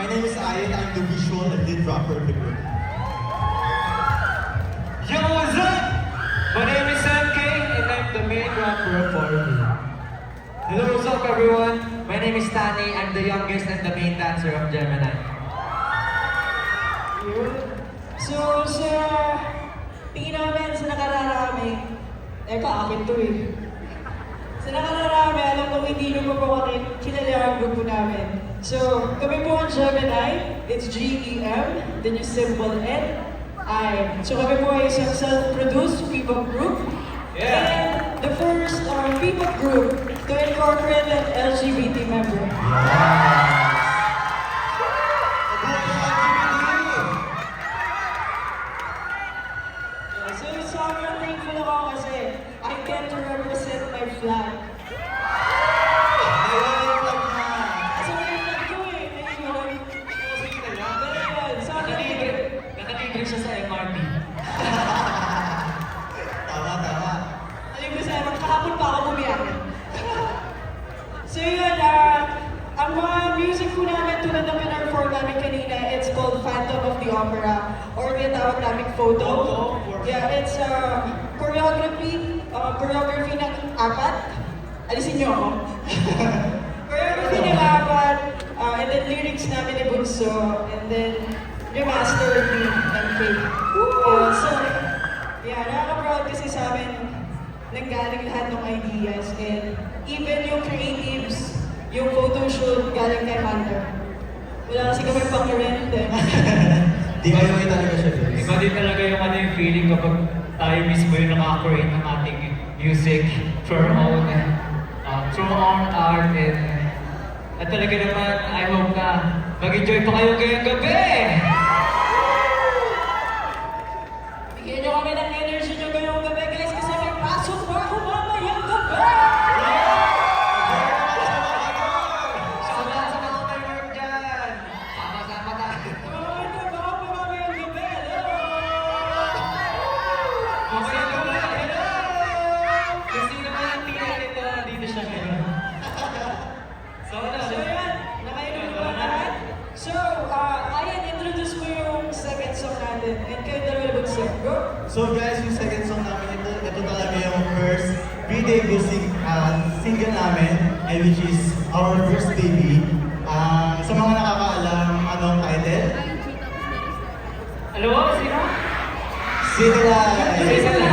name is Ayan. I'm the visual and lead rapper of the group. Yo, what's up? My name is MK and I'm the main rapper of Formy. Hello, what's up everyone? My name is Tani. I'm the youngest and the main dancer of Gemini. So, sa tingin namin sa nakararami, akin to eh. Sa nakararami, alam kong hindi nyo pa po kami kilala ang grupo namin. So, kami po ang Gemini, it's G-E-M, then yung symbol N-I. So kami po ay isang self-produced P-pop group. Yeah. And the first P-pop group to incorporate an LGBT member. So sobrang thankful ako kasi I get to represent my flag. Kasi may flag ko eh. Nakalibre siya sa MRT. Tama. Alam ko sa'yo, kahapon pa ako bumiyakin. So yun, ang mga music po namin tulad ng pinarform namin kanina, it's called Phantom of the Opera or tinatawag namin Photo. Yeah, it's choreography ng apat. Alisin niyo ako. Choreography ng apat, and then lyrics namin ni Bunso, and then remastered ni MK. So, yeah, nakaka-proud kasi sa amin nanggaling lahat ng ideas and even yung creatives, yung photo shoot galing kay Hunter. Wala kasi kami pang-rent eh. Di kayo may talaga siya din. Iba din talaga yung feeling kapag tayo mismo yung nakaka-create ng ating music through our own art and at talaga naman, I hope na mag-enjoy pa kayo ngayong gabi! Bigyan nyo kami ng energy nyo ngayong gabi guys kasi may pasok pa ako mamayang gabi! Sama-sama ko may work dyan! Sama-sama tayo! Mga trabaho pa mamayang gabi! Hello! Okay naman, hello! Kasi naman ang tingnan nito, dito siya ngayon. So, So yan, nakainom na ba lahat? So, ayan, introduce mo yung second song natin and kayo dalawa mag-sing. Go! So guys, yung second song namin ito talaga yung first pre-debut single namin, and which is our first baby. Sa mga nakakaalam, anong title? Hello, sino? City Lights! City